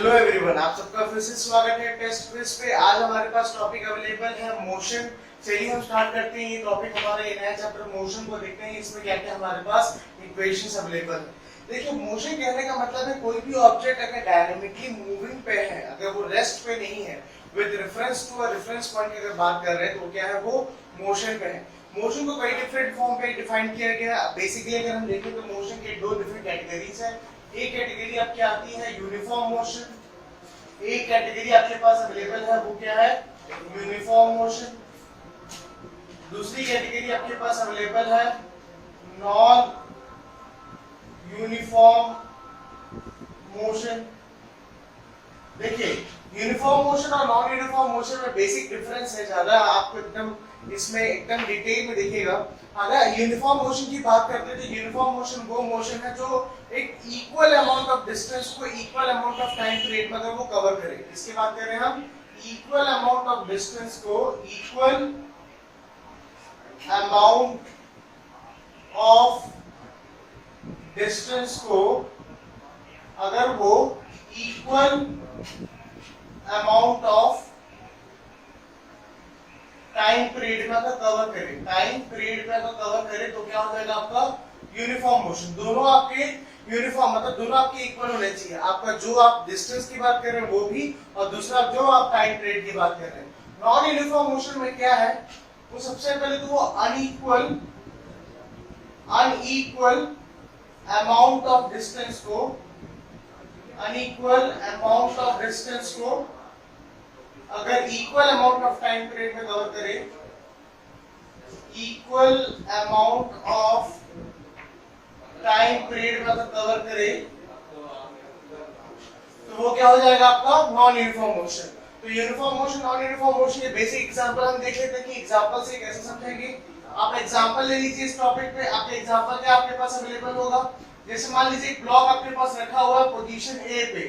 Hello everyone, आप सबका फिर से स्वागत है टेस्ट क्विज पे। आज हमारे पास टॉपिक अवेलेबल है मोशन। चलिए हम स्टार्ट करते हैं। ये टॉपिक हमारा ये नया चैप्टर मोशन को देखते हैं। इसमें क्या क्या हमारे पास इक्वेशंस अवेलेबल है। देखिए, मोशन कहने का मतलब है कोई भी ऑब्जेक्ट अगर डायनामिकली मूविंग पे है, अगर वो रेस्ट पे नहीं है, with reference to a reference point की अगर बात कर रहे हैं तो क्या है, वो मोशन पे है। मोशन को कई डिफरेंट फॉर्म पे डिफाइन किया गया है। बेसिकली अगर हम देखें तो मोशन के दो डिफरेंट कैटेगरीज है। एक कैटेगरी आपकी आती है यूनिफॉर्म मोशन। एक कैटेगरी आपके पास अवेलेबल है, वो क्या है, यूनिफॉर्म मोशन। दूसरी कैटेगरी आपके पास अवेलेबल है नॉन यूनिफॉर्म मोशन। देखिए, यूनिफॉर्म मोशन और नॉन यूनिफॉर्म मोशन में बेसिक डिफरेंस है, ज्यादा आपको एकदम इसमें एकदम डिटेल में देखिएगा। अगर यूनिफॉर्म मोशन की बात करते हैं तो यूनिफॉर्म मोशन वो मोशन है जो एक इक्वल अमाउंट ऑफ डिस्टेंस को equal amount of time period में अगर वो कवर करे। किसकी बात कर रहे हैं हम? इक्वल अमाउंट ऑफ डिस्टेंस को इक्वल अमाउंट ऑफ डिस्टेंस को अगर वो equal amount of time period में अगर कवर करे, टाइम पीरियड में अगर कवर करे तो क्या हो जाएगा आपका यूनिफॉर्म मोशन। दोनों आपके यूनिफॉर्म मतलब दोनों आपके इक्वल होने चाहिए। आपका जो आप डिस्टेंस की बात कर रहे हैं वो भी, और दूसरा जो आप टाइम पीरियड की बात कर रहे हैं। नॉन यूनिफॉर्म मोशन में क्या है, वो सबसे पहले तो वो अनइक्वल अमाउंट ऑफ डिस्टेंस को अगर equal amount of time period में कवर करे, equal amount of time period में अगर कवर करे तो वो क्या हो जाएगा आपका नॉन यूनिफॉर्म मोशन। तो uniform motion, non uniform motion के बेसिक एग्जांपल हम देख लेते हैं कि एग्जांपल से कैसे समझेंगे। आप एग्जांपल ले लीजिए इस टॉपिक पे। आपके एग्जांपल क्या आपके पास अवेलेबल होगा? जैसे मान लीजिए एक ब्लॉक आपके पास रखा हुआ है पोजीशन ए पे,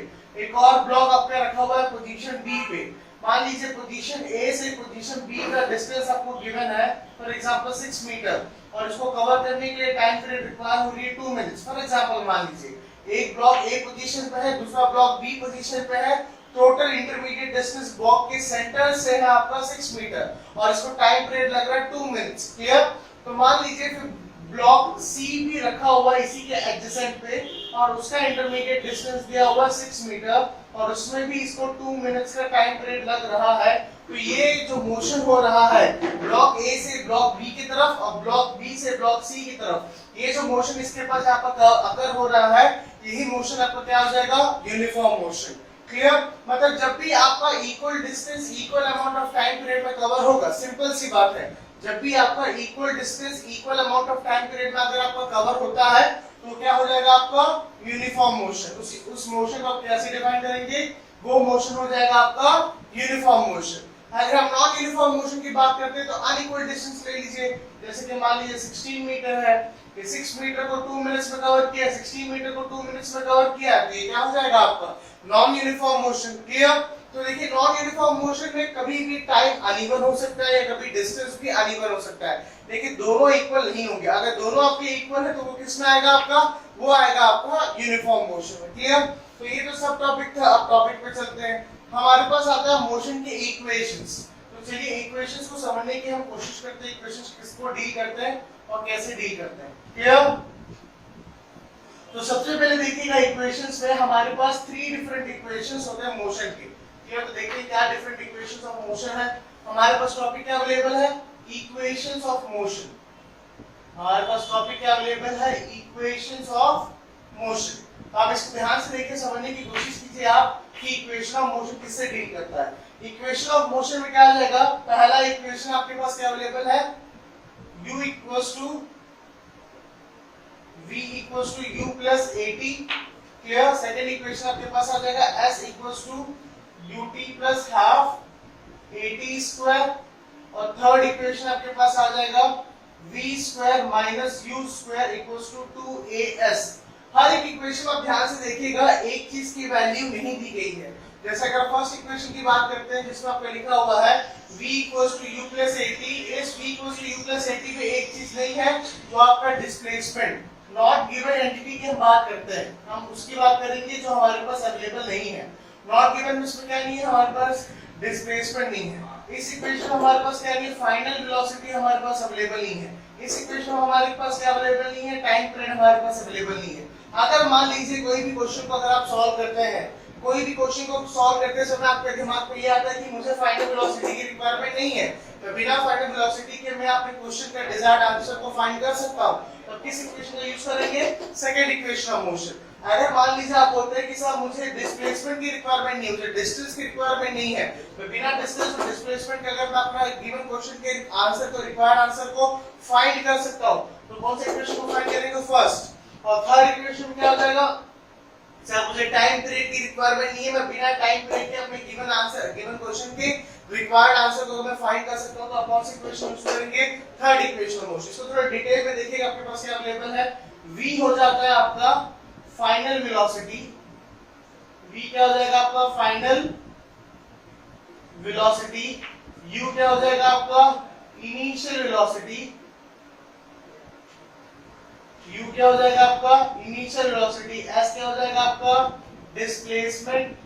एक और ब्लॉक आपका रखा हुआ है पोजीशन बी पे। मान लीजिए पोजीशन ए से पोजीशन बी का डिस्टेंस आपको गिवन है फॉर एग्जांपल 6 मीटर, और इसको कवर करने के लिए टाइम पीरियड रिक्वायर हो रही है 2 मिनट्स। फॉर एग्जांपल मान लीजिए एक ब्लॉक ए पोजीशन पे है, दूसरा ब्लॉक बी पोजीशन पे है। टोटल इंटरमीडिएट डिस्टेंस ब्लॉक के सेंटर से है आपका 6 मीटर, और इसको टाइम पीरियड लग रहा है 2 मिनट्स। क्लियर? तो मान लीजिए फिर ब्लॉक सी भी रखा हुआ है इसी के एडजेसेंट पे, और उसका इंटरमीडिएट डिस्टेंस दिया हुआ है 6 मीटर, और उसमें भी इसको 2 मिनट्स का टाइम पीरियड लग रहा है। तो ये जो मोशन हो रहा है ब्लॉक ए से ब्लॉक बी की तरफ और ब्लॉक बी से ब्लॉक सी की तरफ, ये जो मोशन इसके पास यहाँ पर अगर हो रहा है, यही मोशन आपका क्या हो जाएगा? Uniform motion. क्लियर? मतलब जब भी आपका equal distance equal amount of time period में कवर होगा, सिंपल सी बात है, जब भी आपका equal distance equal amount of time period में अगर आपका कवर होता है तो क्या हो जाएगा आपका यूनिफॉर्म मोशन। उस मोशन को आप कैसे डिफाइन करेंगे? वो मोशन हो जाएगा आपका यूनिफॉर्म मोशन। अगर हम नॉन यूनिफॉर्म मोशन की बात करते हैं तो अनइक्वल डिस्टेंस ले लीजिए। जैसे कि मान लीजिए 16 मीटर है, ये 6 मीटर को 2 मिनट्स में कवर किया, 16 मीटर को 2 मिनट्स में कवर किया, तो ये क्या हो जाएगा आपका नॉन यूनिफॉर्म मोशन। क्लियर? तो देखिए, नॉन यूनिफॉर्म मोशन में कभी भी टाइम अनइवन हो सकता है या कभी डिस्टेंस भी अनइवन हो सकता है, लेकिन दोनों इक्वल नहीं होंगे। अगर दोनों आपके इक्वल है तो वो किस में आएगा आपका? वो आएगा आपका यूनिफॉर्म मोशन में। क्लियर? तो ये तो सब टॉपिक था। अब टॉपिक पे चलते हैं। हमारे पास आता है मोशन के इक्वेशंस। तो चलिए इक्वेशंस को समझने की हम कोशिश करते हैं, इक्वेशंस किसको डील करते हैं और कैसे डील करते हैं। क्लियर? तो सबसे पहले देखिएगा, इक्वेशंस में हमारे पास 3 डिफरेंट इक्वेशंस होते हैं मोशन के। क्लियर? तो देखिए क्या डिफरेंट इक्वेशंस ऑफ मोशन है। हमारे पास टॉपिक क्या अवेलेबल है? Equations of motion. हमारे पास टॉपिक क्या अवेलेबल है? Equations of motion. तो आप इसको ध्यान से देखिए, समझने की कोशिश कीजिए आप कि इक्वेशन ऑफ मोशन किससे डील करता है। इक्वेशन ऑफ मोशन में क्या आ जाएगा? पहला इक्वेशन आपके पास क्या अवेलेबल है? u equals to v equals to u plus at। Clear? Second equation आपके पास आ जाएगा s equals to ut plus half at square, और थर्ड इक्वेशन आपके पास आ जाएगा v square minus u square equals to 2as। हर एक equation आप ध्यान से देखिएगा, एक चीज की वैल्यू नहीं दी गई है। जैसे अगर फर्स्ट इक्वेशन की बात करते हैं जिसमें आपका लिखा हुआ है v equals to u plus at, इस v equals to u plus at में एक चीज नहीं है जो आपका डिस्प्लेसमेंट, नॉट गिवन एंटिटी की हम बात करते हैं, हम उसकी बात करेंगे जो हमारे पास अवेलेबल नहीं है। नॉट गिवन इसमें क्या नहीं है, हमारे पास डिस्प्लेसमेंट नहीं है। इस इक्वेशन में हमारे पास क्या नहीं है, फाइनल वेलोसिटी हमारे पास अवेलेबल नहीं है। इस इक्वेशन में हमारे पास क्या अवेलेबल नहीं है, टाइम पीरियड हमारे पास अवेलेबल नहीं है। अगर मान लीजिए कोई भी क्वेश्चन को अगर आप सॉल्व करते हैं, कोई भी क्वेश्चन को सॉल्व करते समय आपके दिमाग में ये आता है कि मुझे फाइनल वेलोसिटी की रिक्वायरमेंट नहीं है, तो बिना फाइनल वेलोसिटी के मैं अपने क्वेश्चन का डिजायर्ड आंसर को फाइंड कर सकता हूं। तो किस इक्वेशन का यूज करेंगे, सेकंड इक्वेशन ऑफ मोशन। अगर मान लीजिए आप बोलते हैं कि सर मुझे डिस्प्लेसमेंट की रिक्वायरमेंट नहीं है, मुझे डिस्टेंस की रिक्वायरमेंट नहीं है, तो बिना डिस्टेंस और डिस्प्लेसमेंट के अगर मैं अपना गिवन क्वेश्चन के आंसर को, रिक्वायर्ड आंसर को फाइंड कर सकता हूं, तो कौन से इक्वेशन को फाइंड करेंगे, फर्स्ट। और थर्ड इक्वेशन क्या हो जाएगा, सर मुझे टाइम पीरियड की रिक्वायरमेंट नहीं है, मैं बिना टाइम पीरियड के अपने गिवन आंसर, गिवन क्वेश्चन के रिक्वायर्ड आंसर को मैं फाइंड कर सकता हूं, तो आप कौन सी इक्वेशन यूज करेंगे, थर्ड इक्वेशन ऑफ मोशन। इसको थोड़ा डिटेल में देखिएगा, आपके पास क्या अवेलेबल है। v हो जाता है आपका फाइनल वेलोसिटी, v क्या हो जाएगा आपका फाइनल वेलोसिटी, u क्या हो जाएगा आपका इनिशियल वेलोसिटी, u क्या हो जाएगा आपका इनिशियल वेलोसिटी, s क्या हो जाएगा आपका डिस्प्लेसमेंट,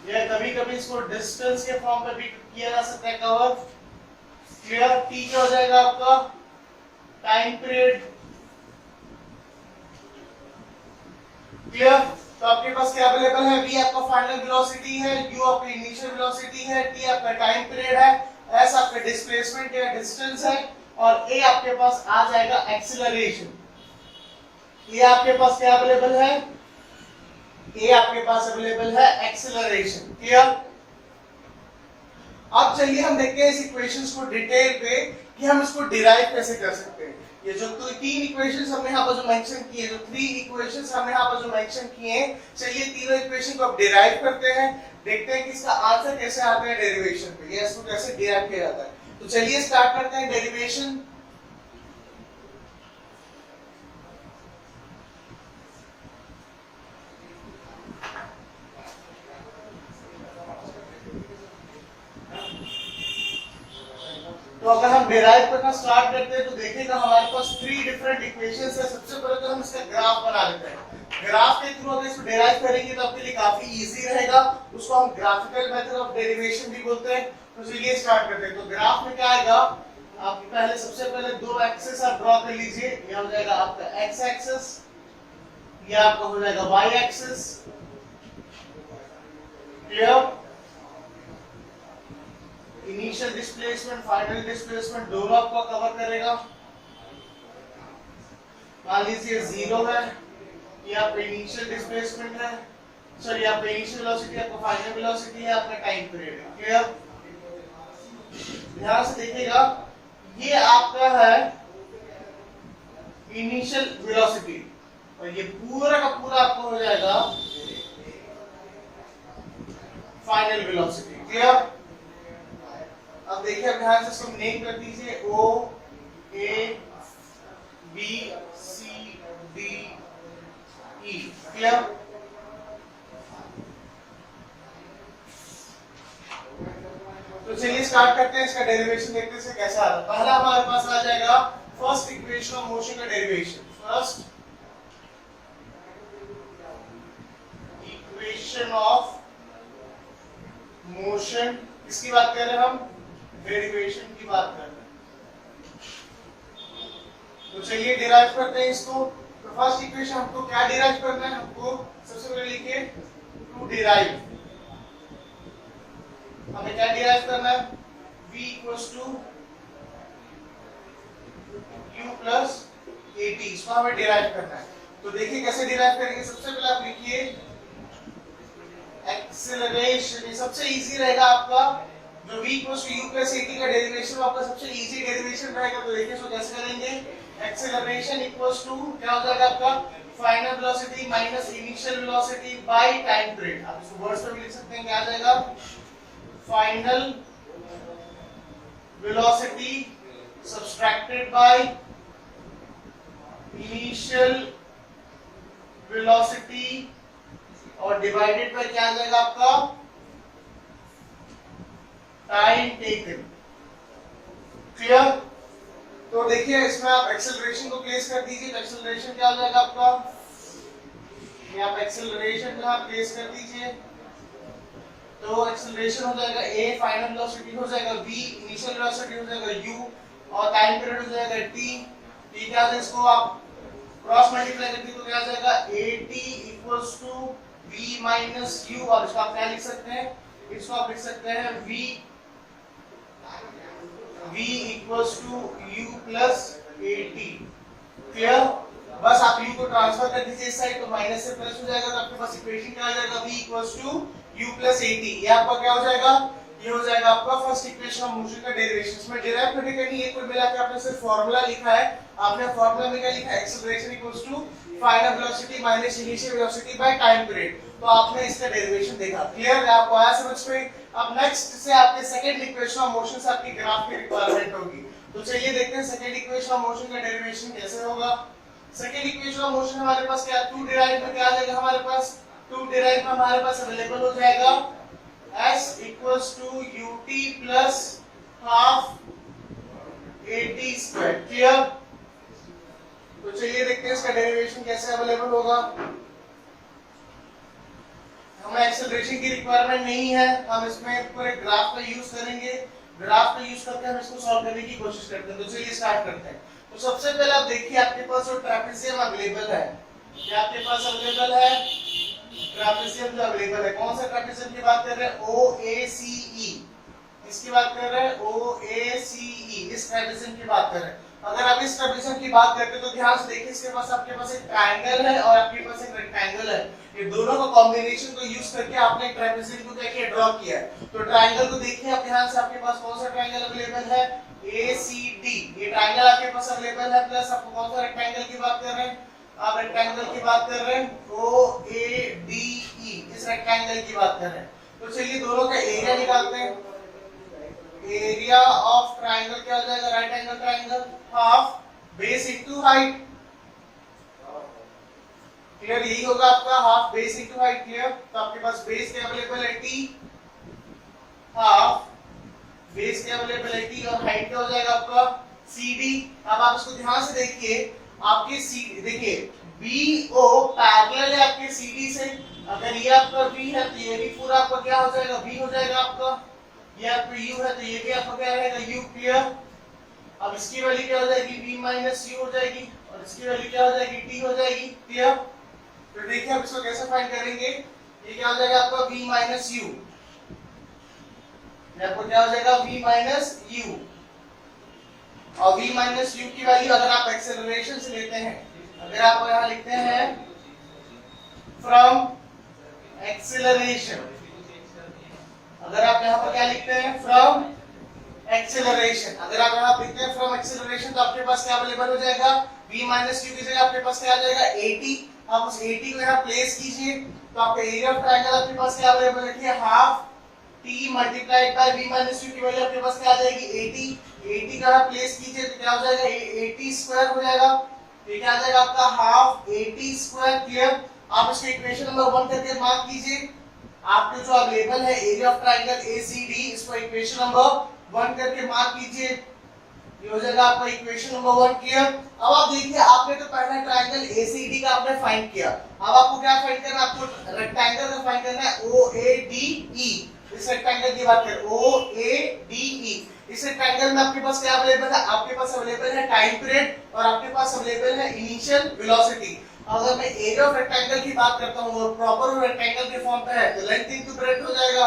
या कभी कभी इसको डिस्टेंस के फॉर्म में भी किया जा सकता है कवर, क्लियर। t क्या हो जाएगा आपका टाइम पीरियड, क्लियर। तो आपके पास क्या अवेलेबल है, v आपका फाइनल वेलोसिटी है, u आपकी इनिशियल वेलोसिटी है, t आपका टाइम पीरियड है, s आपका डिस्प्लेसमेंट या डिस्टेंस है, और a आपके पास आ जाएगा एक्सीलरेशन। ये आपके पास क्या अवेलेबल है, a आपके पास अवेलेबल है एक्सीलरेशन, क्लियर। अब चलिए हम देखते हैं इस इक्वेशंस को डिटेल पे कि हम इसको डिराइव कैसे कर सकते हैं। ये जो तीन इक्वेशंस हमने यहाँ पर जो मेंशन किए, जो थ्री इक्वेशंस हमने यहाँ पर जो मेंशन किए, चलिए तीनों इक्वेशन को अब डिराइव करते हैं, देखते हैं कि इसका आंसर कैसे आता है डेरिवेशन पे, या इसको कैसे डिराइव किया जाता है। तो चलिए स्टार्ट करते हैं डेरिवेशन। तो अगर हम डिराइव करना स्टार्ट करते हैं तो देखिएगा हमारे पास थ्री डिफरेंट इक्वेशंस है। सबसे पहले तो हम इसका ग्राफ बना लेते हैं। ग्राफ के थ्रू अगर इसको डिराइव करेंगे तो आपके लिए काफी इजी रहेगा, उसको हम ग्राफिकल मेथड ऑफ डेरिवेशन भी बोलते हैं। तो चलिए स्टार्ट करते हैं। तो ग्राफ में क्या आएगा, आप पहले सबसे पहले दो एक्सिस आप ड्रॉ कर लीजिए। ये हो जाएगा आपका एक्स एक्सिस, ये आपका हो जाएगा Y axis, clear. Initial displacement, final displacement दोनों आपको कवर करेगा। मान लीजिए 0 है, ये आपका इनिशियल डिस्प्लेसमेंट है, सॉरी आपका इनिशियल वेलोसिटी, आपका फाइनल वेलोसिटी है, आपका टाइम पीरियड है, क्लियर। ध्यान से देखिएगा, ये आपका है इनिशियल वेलोसिटी और ये पूरा का पूरा आपको हो जाएगा फाइनल वेलोसिटी, क्लियर। अब देखिए, अब ध्यान से इसको नेम कर दीजिए, O A B C D E, clear. तो चलिए स्टार्ट करते हैं, इसका डेरिवेशन देखते हैं कैसा आ रहा है। पहला हमारे पास आ जाएगा फर्स्ट इक्वेशन ऑफ मोशन का derivation. First equation of motion, किसकी बात कर रहे हैं हम, डेरिवेशन की बात कर रहे हैं। तो चलिए डिराइव करते हैं इसको। तो फर्स्ट इक्वेशन हमको क्या डिराइव करना है, हमको सबसे पहले लिखिए टू डिराइव। हमें क्या डिराइव करना है, v equals to u plus at, इसको हमें डिराइव करना है। तो देखिए कैसे डिराइव करेंगे। सबसे पहले आप लिखिए एक्सीलरेशन, ये सबसे इजी रहेगा आपका। जो v equals to u plus at का डेरिवेशन आपका सबसे इजी डेरिवेशन रहेगा। तो देखिए इसको कैसे करेंगे, एक्सीलरेशन इक्वल्स टू क्या हो जाएगा आपका final velocity minus initial velocity by time period. आप इसको वर्ड्स में भी लिख सकते हैं, क्या आ जाएगा, final velocity subtracted by initial velocity और डिवाइडेड बाय क्या आ जाएगा आपका टाइम टेकन, क्लियर। तो देखिए इसमें आप एक्सेलरेशन को प्लेस कर दीजिए। तो एक्सेलरेशन क्या हो जाएगा आपका ये आप एक्सेलरेशन यहाँ प्लेस कर दीजिए, तो एक्सेलरेशन हो जाएगा a, फाइनल वेलोसिटी हो जाएगा v, इनिशियल वेलोसिटी हो जाएगा u और टाइम पीरियड हो जाएगा t। ठीक है, इसको आप क्रॉस मल्टीप्लाई करके तो क्या आ जाएगा at equals to v minus u, और इसको आप क्या लिख सकते हैं, इसको आप लिख सकते हैं v equals to u plus at। Clear? बस आप u को ट्रांसफर कर दीजिए इस साइड, तो माइनस से प्लस हो जाएगा, तो आपके पास इक्वेशन क्या आ जाएगा v equals to u plus at। ये आपका क्या हो जाएगा, ये हो जाएगा आपका फर्स्ट इक्वेशन ऑफ मोशन का डेरिवेशन। इसमें डिराइव करने के लिए कुल मिला के आपने सिर्फ फार्मूला लिखा है। आपने फार्मूला में क्या लिखा है, acceleration equals to final velocity minus initial velocity by time period. तो आपने इसका डेरिवेशन देखा। क्लियर है? आपको आया समझ में? अब नेक्स्ट से आपके सेकंड इक्वेशन ऑफ मोशन से आपकी ग्राफ की रिक्वायरमेंट होगी। तो चलिए देखते हैं सेकंड इक्वेशन ऑफ मोशन का डेरिवेशन कैसे होगा। सेकंड इक्वेशन ऑफ मोशन हमारे पास क्या, टू डिराइव में क्या आ जाएगा हमारे पास, टू डिराइव में हमारे पास अवेलेबल हो जाएगा s equals to ut plus half at square. Clear? तो चलिए देखते हैं इसका डेरिवेशन कैसे अवेलेबल होगा। हमें एक्सेलरेशन की रिक्वायरमेंट नहीं है, हम इसमें पूरे ग्राफ का यूज करेंगे। ग्राफ का यूज करके हम इसको सॉल्व करने की कोशिश करते हैं। तो चलिए स्टार्ट करते हैं। तो सबसे पहले आप देखिए आपके पास जो ट्रेपेजियम अवेलेबल है, ये आपके पास अवेलेबल है ट्रेपेजियम जो अवेलेबल है। कौन सा ट्रेपेजियम की बात कर रहे हैं, OACE, इसकी बात कर रहे हैं OACE, इस ट्रेपेजियम की बात कर रहे हैं। अगर आप इस ट्रेपेजियम की बात करते हैं तो ध्यान से देखिए, इसके पास आपके पास एक ट्रायंगल है और आपके पास एक रेक्टेंगल है। ये दोनों का कॉम्बिनेशन को यूज करके आपने ट्रेपेजियम को क्या किया, ड्रॉ किया है। तो ट्रायंगल को देखिए आप ध्यान से, आपके पास कौन सा ट्रायंगल अवेलेबल है, ACD, ये ट्रायंगल आपके पास अवेलेबल है। प्लस आपको कौन सा रेक्टेंगल की बात कर रहे हैं, आप रेक्टेंगल की बात कर रहे हैं OADE, इस रेक्टेंगल की बात कर रहे हैं। तो चलिए दोनों का एरिया निकालते हैं। एरिया ऑफ ट्रायंगल क्या हो जाएगा, right angle triangle, half base into height. Clear? यही होगा आपका half base into height. Clear? तो आपके पास बेस क्या अवेलेबल है, t, हाफ बेस क्या अवेलेबल है t, और हाइट क्या हो जाएगा आपका CD। अब आप इसको ध्यान से देखिए, आपके CD देखिए BO पैरेलल है आपके CD से। अगर ये आपका B है तो ये भी पूरा आपका क्या हो जाएगा, B हो जाएगा आपका। ये आपका U है तो ये भी आपका क्या रहेगा, U। क्लियर? अब इसकी वैल्यू क्या हो जाएगी, B माइनस U हो जाएगी, और इसकी वैल्यू क्या हो जाएगी, T हो जाएगी। क्लियर? तो देखिए अब इसको कैसे फाइंड करेंगे। ये क्या हो जाएगा आपका V माइनस U, आपको क्या हो जाएगा V माइनस U, और V माइनस U की वैल्यू अगर आप एक्सेलरेशन से लेते हैं, अगर आप यहाँ लिखते हैं फ्रॉम एक्सेलरेशन, अगर आप यहाँ पर क्या लिखते हैं, फ्रॉम एक्सेलरेशन, अगर आप यहाँ लिखते हैं फ्रॉम एक्सेलरेशन, तो आपके पास क्या अवेलेबल हो जाएगा, V माइनस U की जगह आपके पास क्या आ जाएगा, 80। आप उस 80 को यहाँ प्लेस कीजिए, तो आपका एरिया ऑफ ट्रायंगल आपके पास क्या अवेलेबल है, half t multiplied by v minus u की वैल्यू आपके पास क्या आ जाएगी, 80। 80 का आप प्लेस कीजिए तो क्या हो जाएगा, 80 स्क्वायर हो जाएगा। ये क्या आ जाएगा आपका हाफ 80 स्क्वायर। क्लियर? आप इसको इक्वेशन नंबर 1 करके मार्क कीजिए। आपके जो अवेलेबल है एरिया ऑफ ट्रायंगल ACD, इसको इक्वेशन नंबर 1 करके मार्क कीजिए। ये हो जाएगा आपका इक्वेशन नंबर 1। क्लियर? अब आप देखिए, आपने तो पहला ट्रायंगल ACD का आपने फाइंड किया। अब आपको क्या फाइंड करना है, आपको रेक्टेंगल का फाइंड करना है OADE। इस रेक्टेंगल की बात करें OADE, इस रेक्टेंगल में आपके पास क्या अवेलेबल है, आपके पास अवेलेबल है टाइम पीरियड और आपके पास अवेलेबल है इनिशियल वेलोसिटी। अगर मैं एरिया ऑफ रेक्टेंगल की बात करता हूं और प्रॉपर रेक्टेंगल के फॉर्म पे है तो लेंथ इनटू ब्रेड्थ हो जाएगा।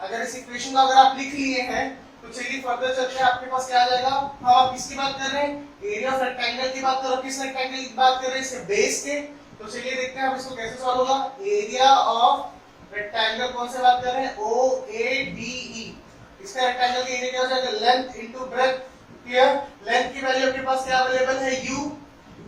अगर इस इक्वेशन को अगर आप लिख लिए हैं तो चलिए फर्दर चलते हैं। आपके पास क्या आ जाएगा, हम आप किसकी बात कर रहे हैं, एरिया ऑफ रेक्टेंगल की बात कर रहे हो। किस रेक्टेंगल की बात कर रहे हैं, इसके बेस के। तो चलिए देखते हैं हम इसको कैसे सॉल्व होगा। एरिया ऑफ रेक्टेंगल कौन से बात कर रहे हैं, OADE। इसका रेक्टेंगल का एरिया क्या हो जाएगा, length into breadth. Clear? Length की वैल्यू आपके पास क्या अवेलेबल है, U,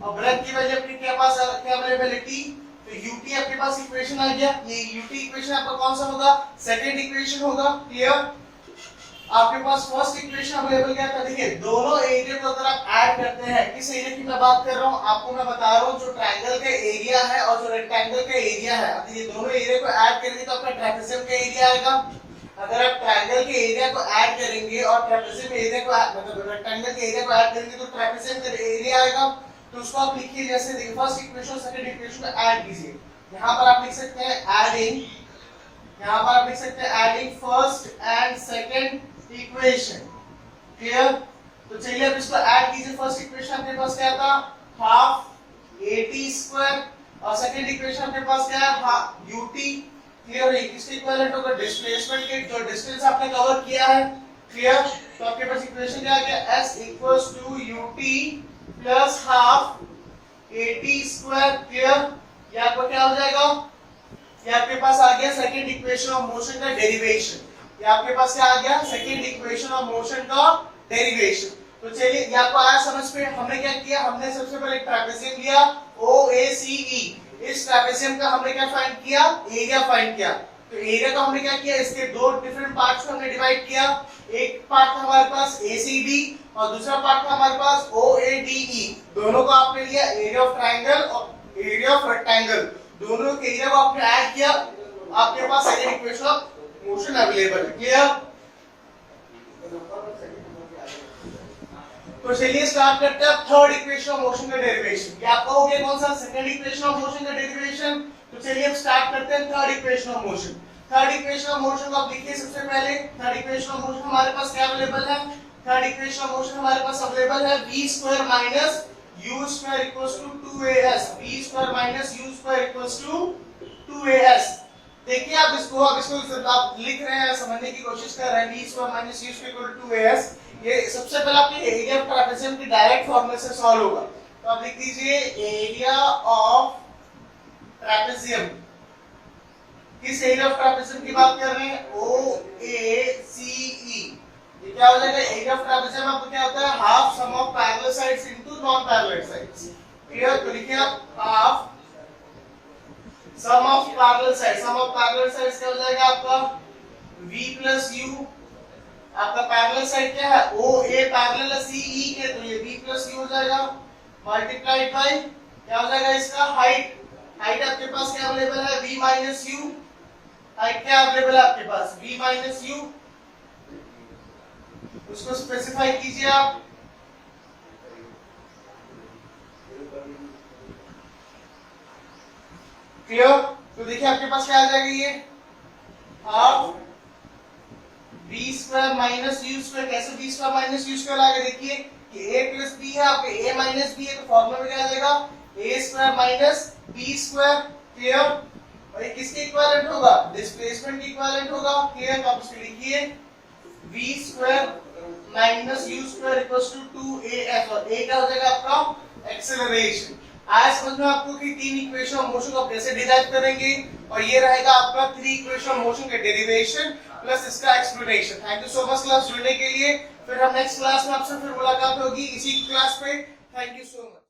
और ब्रेड्थ की वैल्यू आपके पास क्या अवेलेबल है, T। तो UT आपके पास इक्वेशन आ गया। ये UT इक्वेशन आपका कौन सा होगा, सेकंड इक्वेशन होगा। क्लियर? आपके पास फर्स्ट इक्वेशन अवेलेबल क्या था, देखिए दोनों एरिया को अगर आप ऐड करते हैं, किस एरिया की मैं बात कर रहा हूं, आपको मैं बता रहा हूं जो ट्रायंगल का एरिया है और जो रेक्टेंगल का एरिया है, अब ये दोनों एरिया को ऐड करेंगे तो आपका ट्रेपेजियम का एरिया आएगा। अगर आप ट्रायंगल के एरिया को ऐड करेंगे और ट्रेपेजियम एरिया को मतलब रेक्टेंगल के एरिया को ऐड करेंगे तो ट्रेपेजियम का एरिया आएगा। तो उसको आप लिखिए जैसे देखिए फर्स्ट इक्वेशन सेकंड इक्वेशन को ऐड कीजिए। यहाँ पर आप लिख सकते हैं एडिंग, यहाँ पर आप लिख सकते हैं adding first and second equation. Clear? तो चलिए अब इसको ऐड कीजिए। फर्स्ट इक्वेशन आपके पास क्या था, हाफ at स्क्वायर, और सेकंड इक्वेशन आपके पास क्या है, हाफ ut। क्लियर है? किसके इक्विवेलेंट होगा, डिस्प्लेसमेंट के, जो डिस्टेंस आपने कवर किया है। क्लियर? तो आपके पास इक्वेशन क्या आ गया, s equals to ut plus half at square. Clear? ये आपको क्या हो जाएगा, ये आपके पास आ गया सेकंड इक्वेशन ऑफ मोशन का डेरिवेशन। ये आपके पास क्या आ गया, सेकंड इक्वेशन ऑफ मोशन का डेरिवेशन। तो चलिए ये आपको आया समझ पे। हमने क्या किया, हमने सबसे पहले ट्रापेजियम लिया OACE। इस ट्रापेजियम का हमने क्या फाइंड किया, एरिया फाइंड किया। तो एरिया का हमने क्या किया, इसके दो डिफरेंट पार्ट्स को हमने डिवाइड किया। एक पार्ट था हमारे पास ACD और दूसरा पार्ट था हमारे पास OADE। दोनों को आपने लिया एरिया ऑफ ट्रायंगल और एरिया ऑफ रेक्टेंगल, दोनों के एरिया को आपने ऐड किया, आपके पास second equation of motion available है। क्लियर? तो चलिए स्टार्ट करते हैं थर्ड इक्वेशन ऑफ मोशन का डेरिवेशन। ये आपका हो गया कौन सा, सेकंड इक्वेशन ऑफ मोशन का डेरिवेशन। तो चलिए अब स्टार्ट करते हैं third equation of motion. Third equation of motion को आप लिखिए सबसे पहले। थर्ड इक्वेशन ऑफ मोशन हमारे पास क्या अवेलेबल है, थर्ड इक्वेशन ऑफ मोशन हमारे पास अवेलेबल है v square minus u square equals to 2as। v square minus u square equals to 2as। देखिए आप इसको आप लिख रहे हैं, समझने की कोशिश कर रहे हैं। v square minus u square equal to 2as, ये सबसे पहले आपके एरिया ऑफ ट्रापेजियम की डायरेक्ट फॉर्मूले से सॉल्व होगा। तो आप लिख दीजिए एरिया ऑफ ट्रापेजियम। किस एरिया ऑफ ट्रापेजियम की बात कर रहे हैं, OACE। ये क्या हो जाएगा, एरिया ऑफ ट्रापेजियम आपको क्या होता है, half sum of parallel sides into non parallel sides. Clear? तो लिखिए आप half sum of parallel sides. Sum of parallel sides क्या हो जाएगा आपका, v प्लस u। आपका पैरेलल साइड क्या है, OA पैरेलल है CE के, तो ये v प्लस u हो जाएगा मल्टीप्लाइड बाय क्या हो जाएगा इसका हाइट। हाइट आपके पास क्या अवेलेबल है, v माइनस u। हाइट क्या अवेलेबल है आपके पास, v माइनस u। उसको स्पेसिफाई कीजिए आप। क्लियर? तो देखिए आपके पास क्या आ जाएगा, ये half v square minus u square. कैसे v square minus u square आगे देखिए, ये a प्लस b है, आपके a माइनस b है, तो फॉर्मूला में क्या आ जाएगा, a square minus b square. Clear? और ये किसके इक्विवेलेंट होगा, डिस्प्लेसमेंट के इक्विवेलेंट होगा। क्लियर? तो आप इसको लिखिए v square minus u square equals to 2as, और a क्या हो जाएगा आपका एक्सेलरेशन। आज समझ में आपको कि तीन इक्वेशन ऑफ मोशन को कैसे डिराइव करेंगे, और ये रहेगा आपका थ्री इक्वेशन ऑफ मोशन का डेरिवेशन प्लस इसका explanation. Thank you so much class जुड़ने के लिए। फिर हम नेक्स्ट क्लास में आपसे फिर मुलाकात होगी इसी क्लास पे। Thank you so much.